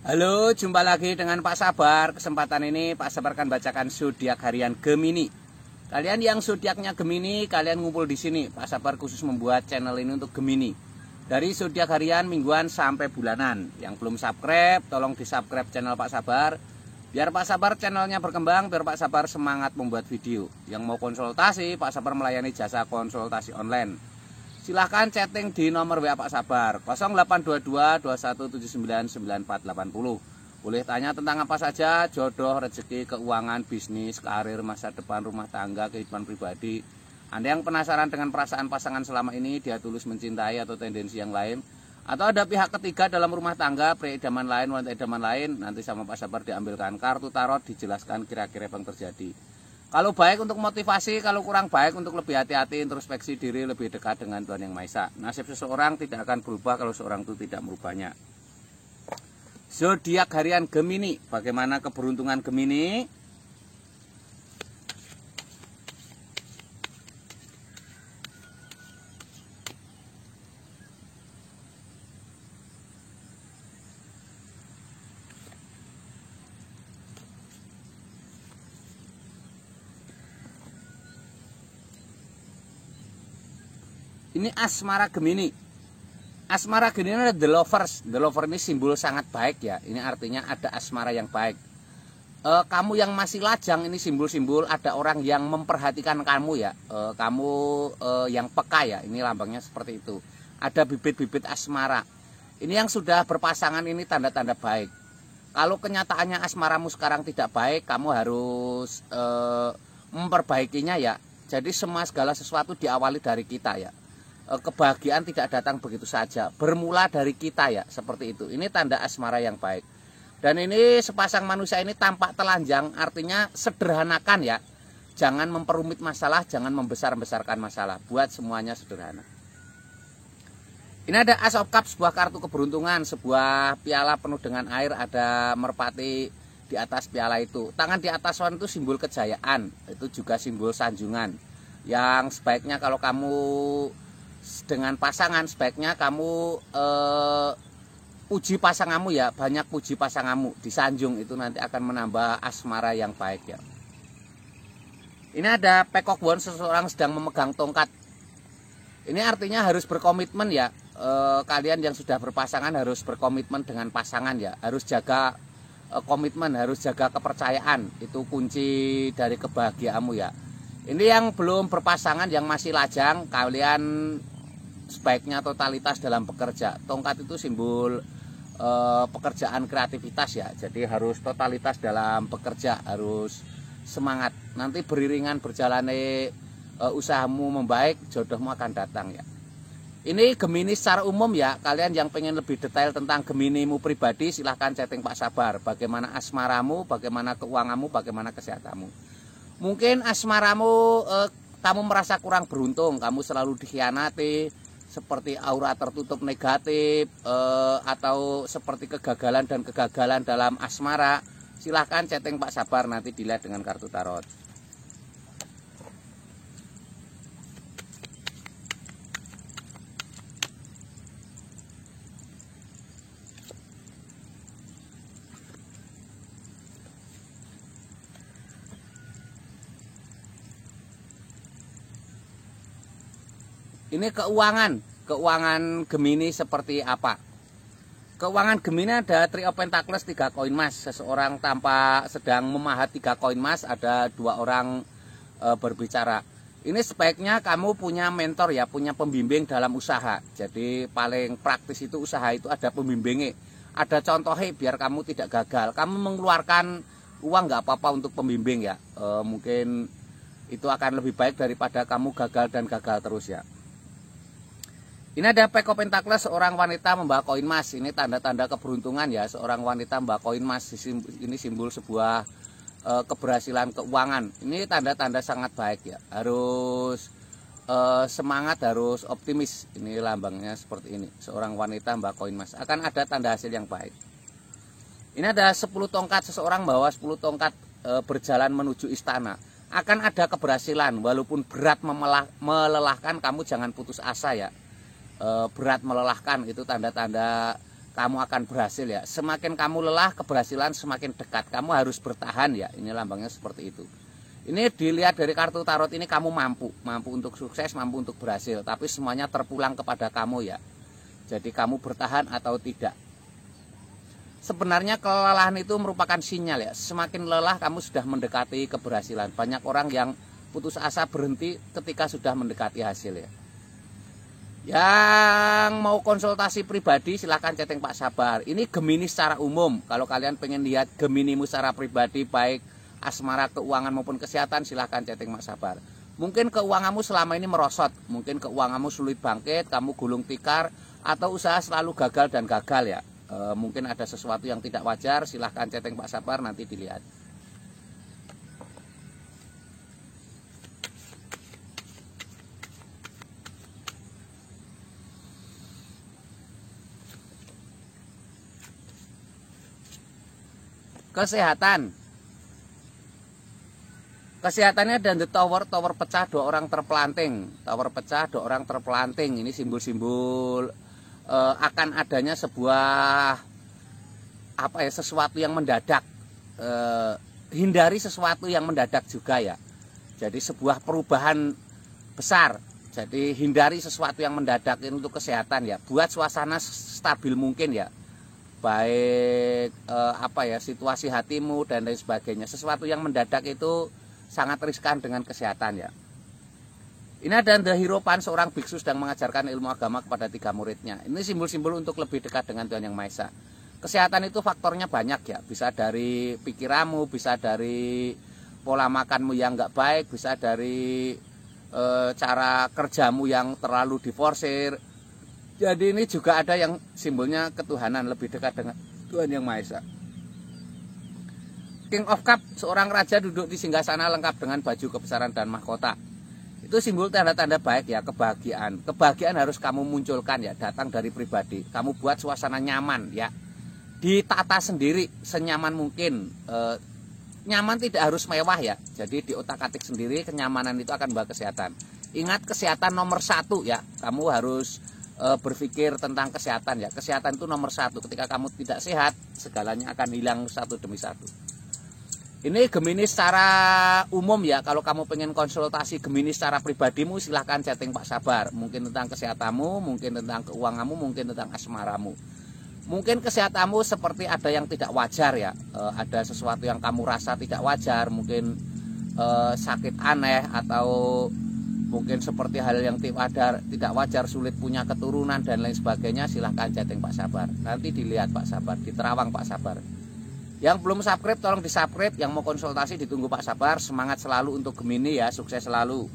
Halo, jumpa lagi dengan Pak Sabar. Kesempatan ini Pak Sabar akan bacakan zodiak harian Gemini. Kalian yang zodiaknya Gemini, kalian ngumpul di sini. Pak Sabar khusus membuat channel ini untuk Gemini. Dari zodiak harian, mingguan sampai bulanan. Yang belum subscribe, tolong di-subscribe channel Pak Sabar. Biar Pak Sabar channelnya berkembang, biar Pak Sabar semangat membuat video. Yang mau konsultasi, Pak Sabar melayani jasa konsultasi online. Silahkan chatting di nomor WA Pak Sabar 0822 2179 9480. Boleh tanya tentang apa saja, jodoh, rezeki, keuangan, bisnis, karir, masa depan, rumah tangga, kehidupan pribadi. Anda yang penasaran dengan perasaan pasangan selama ini, dia tulus mencintai atau tendensi yang lain, atau ada pihak ketiga dalam rumah tangga, pria idaman lain, wanita idaman lain, nanti sama Pak Sabar diambilkan kartu tarot, dijelaskan kira-kira apa yang terjadi. Kalau baik untuk motivasi, kalau kurang baik untuk lebih hati-hati, introspeksi diri, lebih dekat dengan Tuhan Yang Maha Esa. Nasib seseorang tidak akan berubah kalau seorang itu tidak merubahnya. Zodiak harian Gemini. Bagaimana keberuntungan Gemini? Ini asmara Gemini. Asmara Gemini adalah the lovers. The lover ini simbol sangat baik ya. Ini artinya ada asmara yang baik. Kamu yang masih lajang, ini simbol-simbol ada orang yang memperhatikan kamu ya. Kamu yang peka ya. Ini lambangnya seperti itu. Ada bibit-bibit asmara. Ini yang sudah berpasangan, ini tanda-tanda baik. Kalau kenyataannya asmaramu sekarang tidak baik, kamu harus memperbaikinya ya. Jadi segala sesuatu diawali dari kita ya. Kebahagiaan tidak datang begitu saja, bermula dari kita ya, seperti itu. Ini tanda asmara yang baik. Dan ini sepasang manusia ini tampak telanjang, artinya sederhanakan ya. Jangan memperumit masalah, jangan membesar-besarkan masalah. Buat semuanya sederhana. Ini ada Ace of Cups, sebuah kartu keberuntungan, sebuah piala penuh dengan air, ada merpati di atas piala itu. Tangan di atas itu simbol kejayaan, itu juga simbol sanjungan. Yang sebaiknya kalau kamu dengan pasangan, sebaiknya kamu puji pasanganmu ya, banyak puji pasanganmu, disanjung, itu nanti akan menambah asmara yang baik ya. Ini ada Peacock Wand, seseorang sedang memegang tongkat. Ini artinya harus berkomitmen ya. Kalian yang sudah berpasangan harus berkomitmen dengan pasangan ya, harus jaga komitmen, harus jaga kepercayaan, itu kunci dari kebahagiaanmu ya. Ini yang belum berpasangan, yang masih lajang, kalian sebaiknya totalitas dalam bekerja. Tongkat itu simbol pekerjaan kreativitas ya. Jadi harus totalitas dalam bekerja, harus semangat. Nanti beriringan berjalannya usahamu membaik, jodohmu akan datang ya. Ini Gemini secara umum ya. Kalian yang pengen lebih detail tentang Geminimu pribadi, silahkan chatting Pak Sabar. Bagaimana asmaramu, bagaimana keuanganmu, bagaimana kesehatanmu. Mungkin asmaramu kamu merasa kurang beruntung, kamu selalu dikhianati, seperti aura tertutup negatif, atau seperti kegagalan dan kegagalan dalam asmara. Silahkan chatting Pak Sabar, nanti dilihat dengan kartu tarot. Ini keuangan Gemini seperti apa? Keuangan Gemini ada Three of Pentacles, 3 koin emas. Seseorang tampak sedang memahat 3 koin emas, ada 2 orang berbicara. Ini sebaiknya kamu punya mentor ya, punya pembimbing dalam usaha. Jadi paling praktis itu usaha itu ada pembimbingnya. Ada contohnya biar kamu tidak gagal. Kamu mengeluarkan uang nggak apa-apa untuk pembimbing ya. Mungkin itu akan lebih baik daripada kamu gagal dan gagal terus ya. Ini ada Pack of Pentacles, seorang wanita membawa koin emas. Ini tanda-tanda keberuntungan ya, seorang wanita membawa koin emas. Ini simbol sebuah keberhasilan keuangan. Ini tanda-tanda sangat baik ya. Harus semangat, harus optimis. Ini lambangnya seperti ini. Seorang wanita membawa koin emas. Akan ada tanda hasil yang baik. Ini ada 10 tongkat, seseorang bawa 10 tongkat berjalan menuju istana. Akan ada keberhasilan, walaupun berat melelahkan, kamu jangan putus asa ya. Berat melelahkan itu tanda-tanda kamu akan berhasil ya. Semakin kamu lelah, keberhasilan semakin dekat. Kamu harus bertahan ya. Ini lambangnya seperti itu. Ini dilihat dari kartu tarot ini kamu mampu untuk sukses, mampu untuk berhasil. Tapi semuanya terpulang kepada kamu ya. Jadi kamu bertahan atau tidak. Sebenarnya kelelahan itu merupakan sinyal ya. Semakin lelah kamu sudah mendekati keberhasilan. Banyak orang yang putus asa berhenti ketika sudah mendekati hasil ya. Yang mau konsultasi pribadi silahkan chatting Pak Sabar. Ini Gemini secara umum. Kalau kalian pengen lihat Geminimu secara pribadi, baik asmara, keuangan maupun kesehatan, silahkan chatting Pak Sabar. Mungkin keuanganmu selama ini merosot, mungkin keuanganmu sulit bangkit, kamu gulung tikar, atau usaha selalu gagal dan gagal ya. Mungkin ada sesuatu yang tidak wajar, silahkan chatting Pak Sabar, nanti dilihat. Kesehatan. Kesehatannya dan the tower pecah, 2 orang terpelanting. Tower pecah, 2 orang terpelanting. Ini simbol-simbol akan adanya sebuah sesuatu yang mendadak. Hindari sesuatu yang mendadak juga ya. Jadi sebuah perubahan besar. Jadi hindari sesuatu yang mendadak ini untuk kesehatan ya. Buat suasana stabil mungkin ya. Baik situasi hatimu dan lain sebagainya. Sesuatu yang mendadak itu sangat riskan dengan kesehatan ya. Ini ada The Hierophant, seorang biksu sedang mengajarkan ilmu agama kepada 3 muridnya. Ini simbol-simbol untuk lebih dekat dengan Tuhan Yang Maha Esa. Kesehatan itu faktornya banyak ya. Bisa dari pikiranmu, bisa dari pola makanmu yang nggak baik, bisa dari cara kerjamu yang terlalu diforsir. Jadi ini juga ada yang simbolnya ketuhanan, lebih dekat dengan Tuhan Yang Maha Esa. King of Cup, seorang raja duduk di singgasana lengkap dengan baju kebesaran dan mahkota. Itu simbol tanda-tanda baik ya, kebahagiaan. Kebahagiaan harus kamu munculkan ya, datang dari pribadi. Kamu buat suasana nyaman ya. Ditata sendiri senyaman mungkin. Nyaman tidak harus mewah ya. Jadi di otak-atik sendiri, kenyamanan itu akan membawa kesehatan. Ingat, kesehatan nomor 1 ya. Kamu harus berpikir tentang kesehatan ya. Kesehatan itu nomor 1. Ketika kamu tidak sehat, segalanya akan hilang satu demi satu. Ini Gemini secara umum ya. Kalau kamu pengen konsultasi Gemini secara pribadimu, silahkan chatting Pak Sabar. Mungkin tentang kesehatanmu, mungkin tentang keuanganmu, mungkin tentang asmaramu. Mungkin kesehatanmu seperti ada yang tidak wajar ya. Ada sesuatu yang kamu rasa tidak wajar. Mungkin sakit aneh, atau mungkin seperti hal yang tidak wajar, sulit punya keturunan dan lain sebagainya. Silahkan chatting Pak Sabar. Nanti dilihat Pak Sabar, di Terawang Pak Sabar. Yang belum subscribe tolong di subscribe. Yang mau konsultasi ditunggu Pak Sabar. Semangat selalu untuk Gemini ya, sukses selalu.